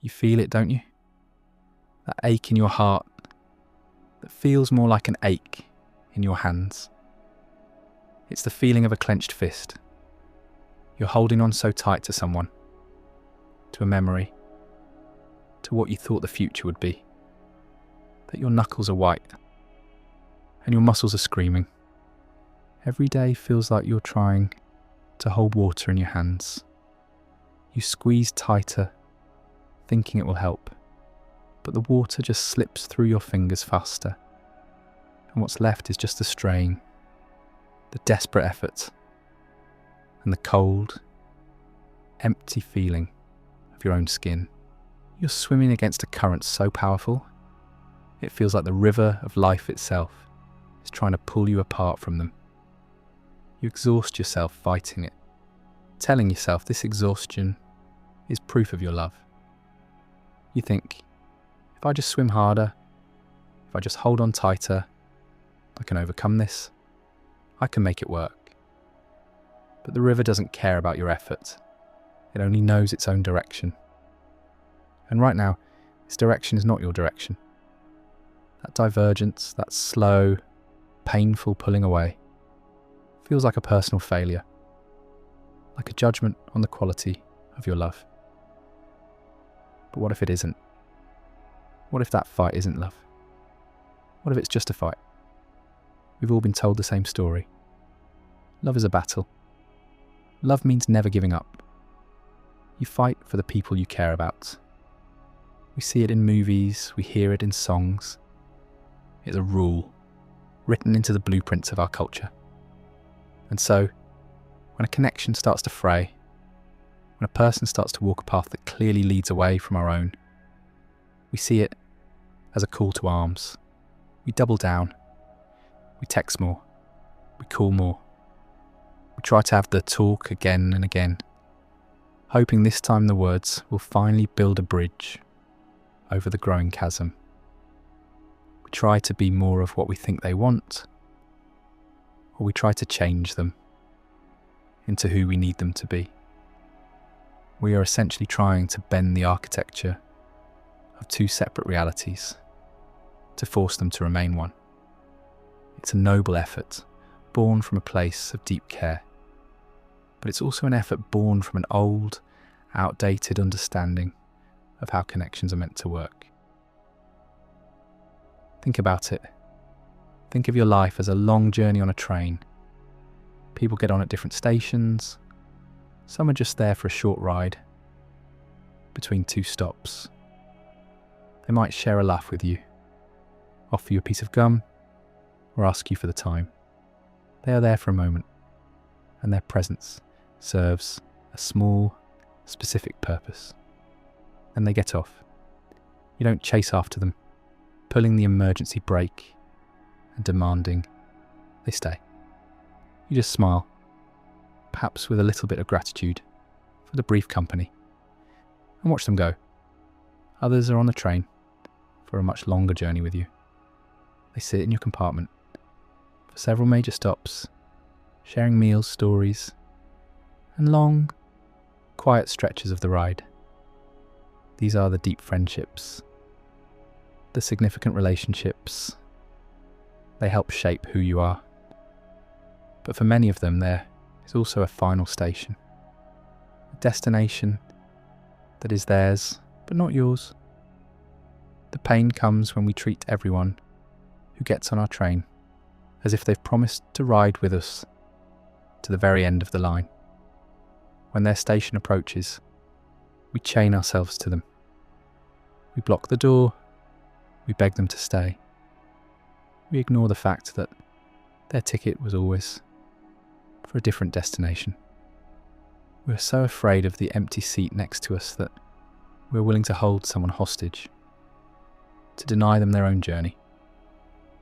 You feel it, don't you? That ache in your heart that feels more like an ache in your hands. It's the feeling of a clenched fist. You're holding on so tight to someone, to a memory, to what you thought the future would be, that your knuckles are white and your muscles are screaming. Every day feels like you're trying to hold water in your hands. You squeeze tighter, thinking it will help, but the water just slips through your fingers faster, and what's left is just the strain, the desperate effort, and the cold, empty feeling of your own skin. You're swimming against a current so powerful, it feels like the river of life itself is trying to pull you apart from them. You exhaust yourself fighting it, telling yourself this exhaustion is proof of your love. You think, if I just swim harder, if I just hold on tighter, I can overcome this, I can make it work. But the river doesn't care about your effort. It only knows its own direction. And right now, its direction is not your direction. That divergence, that slow, painful pulling away, feels like a personal failure, like a judgment on the quality of your love. But what if it isn't? What if that fight isn't love? What if it's just a fight? We've all been told the same story. Love is a battle. Love means never giving up. You fight for the people you care about. We see it in movies, we hear it in songs. It's a rule, written into the blueprints of our culture. And so, when a connection starts to fray, when a person starts to walk a path that clearly leads away from our own, we see it as a call to arms. We double down. We text more. We call more. We try to have the talk again and again, hoping this time the words will finally build a bridge over the growing chasm. We try to be more of what we think they want, or we try to change them into who we need them to be. We are essentially trying to bend the architecture of two separate realities to force them to remain one. It's a noble effort, born from a place of deep care, but it's also an effort born from an old, outdated understanding of how connections are meant to work. Think about it. Think of your life as a long journey on a train. People get on at different stations. Some are just there for a short ride between two stops. They might share a laugh with you, offer you a piece of gum, or ask you for the time. They are there for a moment, and their presence serves a small, specific purpose. Then they get off. You don't chase after them, pulling the emergency brake and demanding they stay. You just smile, perhaps with a little bit of gratitude for the brief company, and watch them go. Others are on the train for a much longer journey with you. They sit in your compartment for several major stops, sharing meals, stories, and long, quiet stretches of the ride. These are the deep friendships, the significant relationships. They help shape who you are. But for many of them, there is also a final station, a destination that is theirs, but not yours. The pain comes when we treat everyone who gets on our train as if they've promised to ride with us to the very end of the line. When their station approaches, we chain ourselves to them. We block the door. We beg them to stay. We ignore the fact that their ticket was always for a different destination. We're so afraid of the empty seat next to us that we're willing to hold someone hostage, to deny them their own journey,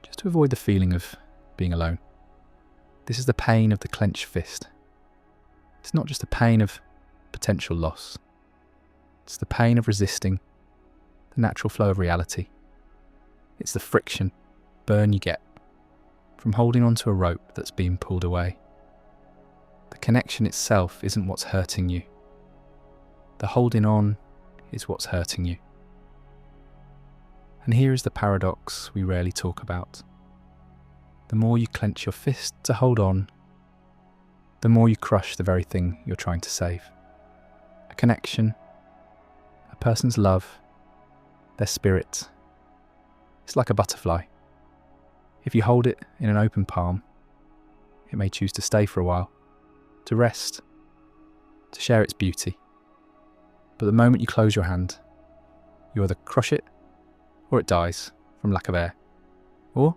just to avoid the feeling of being alone. This is the pain of the clenched fist. It's not just the pain of potential loss. It's the pain of resisting the natural flow of reality. It's the friction, burn you get from holding onto a rope that's being pulled away. The connection itself isn't what's hurting you. The holding on is what's hurting you. And here is the paradox we rarely talk about. The more you clench your fist to hold on, the more you crush the very thing you're trying to save. A connection, a person's love, their spirit. It's like a butterfly. If you hold it in an open palm, it may choose to stay for a while, to rest, to share its beauty. But the moment you close your hand, you either crush it or it dies from lack of air. Or,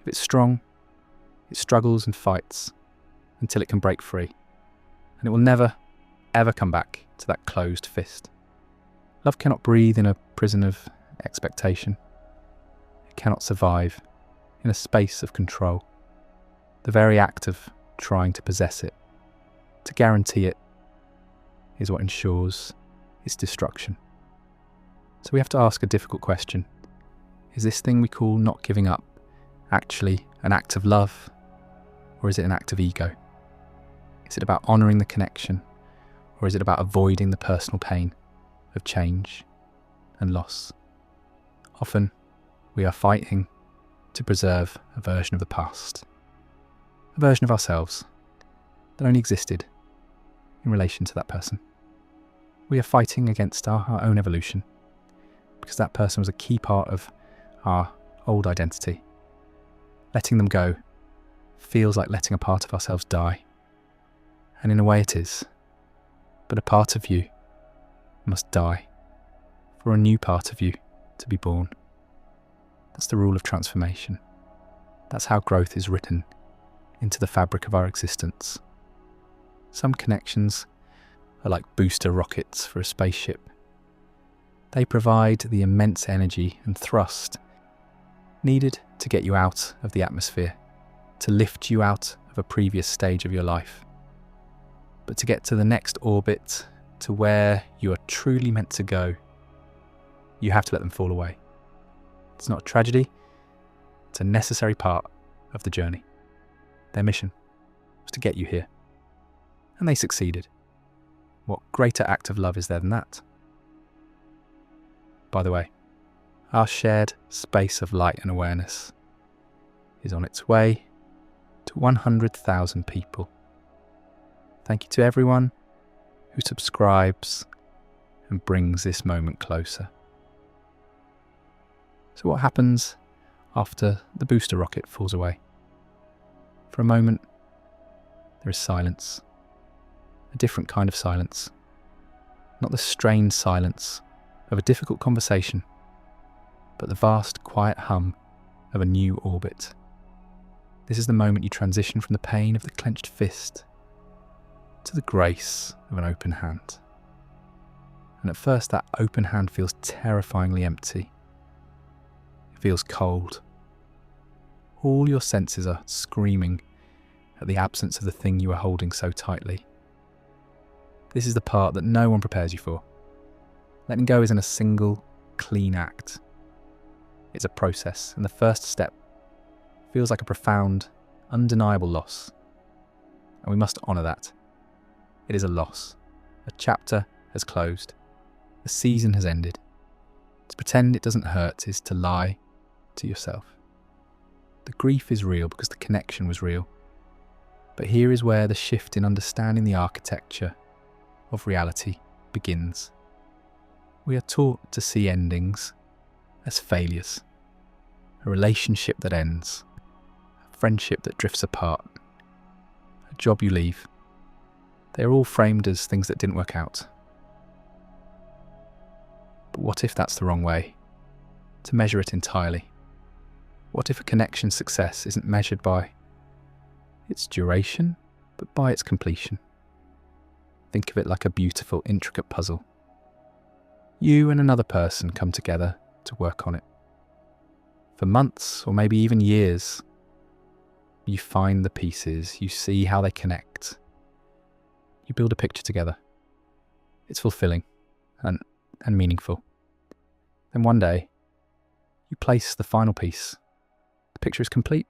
if it's strong, it struggles and fights until it can break free. And it will never, ever come back to that closed fist. Love cannot breathe in a prison of expectation. It cannot survive in a space of control. The very act of trying to possess it, to guarantee it, is what ensures its destruction. So we have to ask a difficult question. Is this thing we call not giving up actually an act of love, or is it an act of ego? Is it about honouring the connection, or is it about avoiding the personal pain of change and loss? Often we are fighting to preserve a version of the past, a version of ourselves that only existed in relation to that person. We are fighting against our own evolution because that person was a key part of our old identity. Letting them go feels like letting a part of ourselves die. And in a way it is. But a part of you must die for a new part of you to be born. That's the rule of transformation. That's how growth is written into the fabric of our existence. Some connections are like booster rockets for a spaceship. They provide the immense energy and thrust needed to get you out of the atmosphere, to lift you out of a previous stage of your life. But to get to the next orbit, to where you are truly meant to go, you have to let them fall away. It's not a tragedy, it's a necessary part of the journey. Their mission was to get you here. And they succeeded. What greater act of love is there than that? By the way, our shared space of light and awareness is on its way to 100,000 people. Thank you to everyone who subscribes and brings this moment closer. So what happens after the booster rocket falls away? For a moment, there is silence. A different kind of silence. Not the strained silence of a difficult conversation, but the vast, quiet hum of a new orbit. This is the moment you transition from the pain of the clenched fist to the grace of an open hand. And at first, that open hand feels terrifyingly empty. It feels cold. All your senses are screaming at the absence of the thing you are holding so tightly. This is the part that no one prepares you for. Letting go isn't a single, clean act. It's a process, and the first step feels like a profound, undeniable loss. And we must honour that. It is a loss. A chapter has closed. A season has ended. To pretend it doesn't hurt is to lie to yourself. The grief is real because the connection was real. But here is where the shift in understanding the architecture of reality begins. We are taught to see endings as failures. A relationship that ends. A friendship that drifts apart. A job you leave. They are all framed as things that didn't work out. But what if that's the wrong way to measure it entirely? What if a connection's success isn't measured by its duration, but by its completion? Think of it like a beautiful, intricate puzzle. You and another person come together to work on it. For months, or maybe even years, you find the pieces, you see how they connect. You build a picture together. It's fulfilling and meaningful. Then one day, you place the final piece. The picture is complete.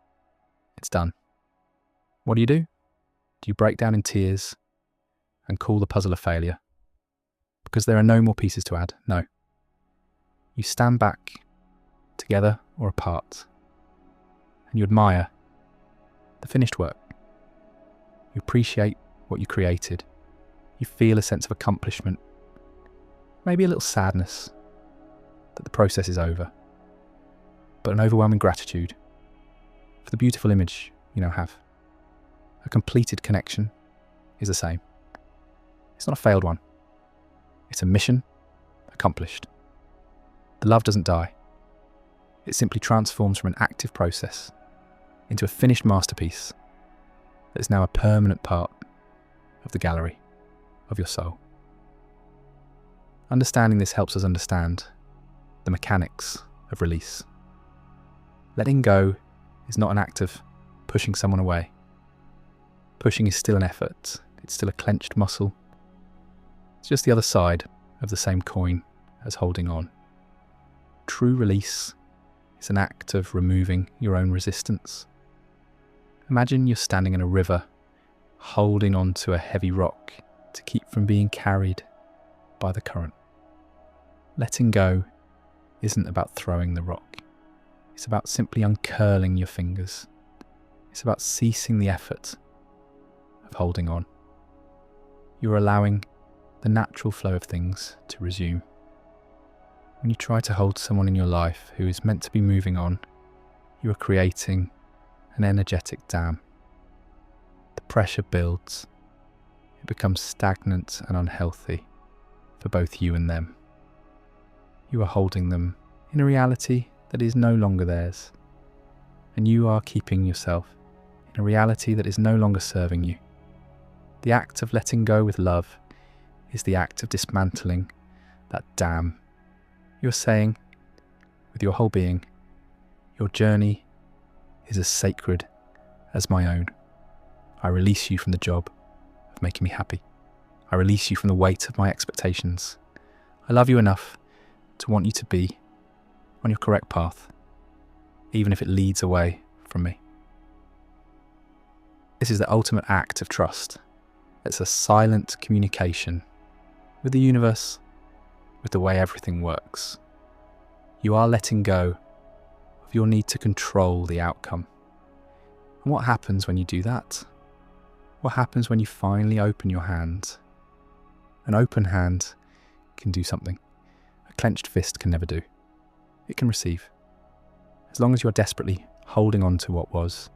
It's done. What do? Do you break down in tears and call the puzzle a failure? because there are no more pieces to add. No. You stand back, together or apart, and you admire the finished work. You appreciate what you created. You feel a sense of accomplishment, maybe a little sadness that the process is over, but an overwhelming gratitude for the beautiful image you now have. A completed connection is the same. It's not a failed one. It's a mission accomplished. The love doesn't die. It simply transforms from an active process into a finished masterpiece that is now a permanent part of the gallery of your soul. Understanding this helps us understand the mechanics of release. Letting go is not an act of pushing someone away. Pushing is still an effort. It's still a clenched muscle. It's just the other side of the same coin as holding on. True release is an act of removing your own resistance. Imagine you're standing in a river, holding onto a heavy rock to keep from being carried by the current. Letting go isn't about throwing the rock. It's about simply uncurling your fingers. It's about ceasing the effort of holding on. You're allowing the natural flow of things to resume. When you try to hold someone in your life who is meant to be moving on, you are creating an energetic dam. The pressure builds. It becomes stagnant and unhealthy for both you and them. You are holding them in a reality that is no longer theirs, and you are keeping yourself in a reality that is no longer serving you. The act of letting go with love is the act of dismantling that dam. You're saying, with your whole being, your journey is as sacred as my own. I release you from the job of making me happy. I release you from the weight of my expectations. I love you enough to want you to be on your correct path, even if it leads away from me. This is the ultimate act of trust. It's a silent communication with the universe, with the way everything works. You are letting go of your need to control the outcome. And what happens when you do that? What happens when you finally open your hand? An open hand can do something a clenched fist can never do. It can receive. As long as you're desperately holding on to what was,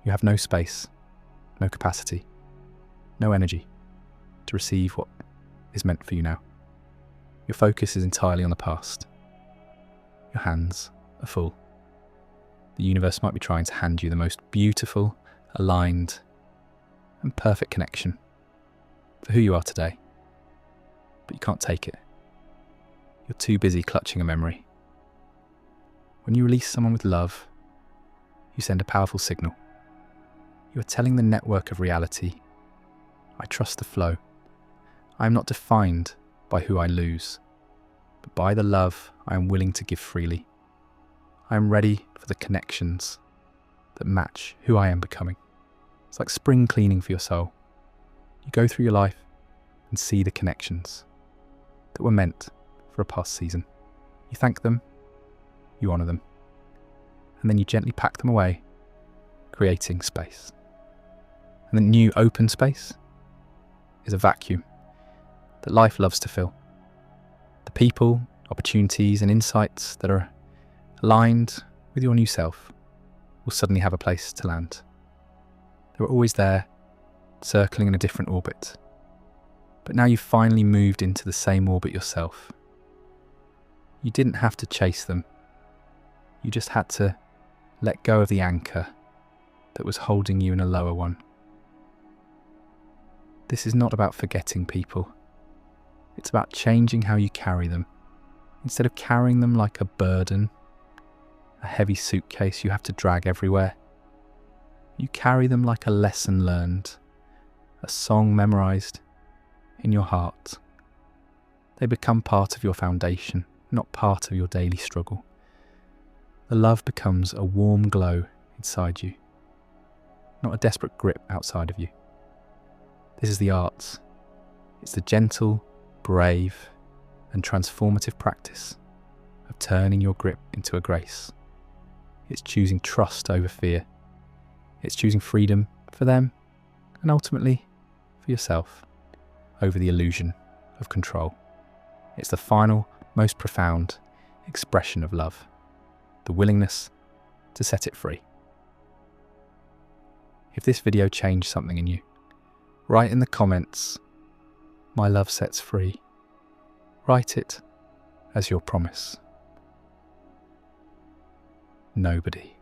you have no space, no capacity, no energy to receive what is meant for you now. Your focus is entirely on the past. Your hands are full. The universe might be trying to hand you the most beautiful, aligned, and perfect connection for who you are today, but you can't take it. You're too busy clutching a memory. When you release someone with love, you send a powerful signal. You are telling the network of reality, I trust the flow. I am not defined by who I lose, but by the love I am willing to give freely. I am ready for the connections that match who I am becoming. It's like spring cleaning for your soul. You go through your life and see the connections that were meant for a past season. You thank them, you honour them, and then you gently pack them away, creating space. And the new open space is a vacuum that life loves to fill. The people, opportunities and insights that are aligned with your new self will suddenly have a place to land. They were always there, circling in a different orbit. But now you've finally moved into the same orbit yourself. You didn't have to chase them. You just had to let go of the anchor that was holding you in a lower one. This is not about forgetting people. It's about changing how you carry them. Instead of carrying them like a burden, a heavy suitcase you have to drag everywhere, you carry them like a lesson learned, a song memorized in your heart. They become part of your foundation, not part of your daily struggle. The love becomes a warm glow inside you, not a desperate grip outside of you. This is the art. It's the gentle, brave and transformative practice of turning your grip into a grace. It's choosing trust over fear. It's choosing freedom for them and ultimately for yourself over the illusion of control. It's the final, most profound expression of love, the willingness to set it free. If this video changed something in you, write in the comments, "My love sets free." Write it as your promise. Nobody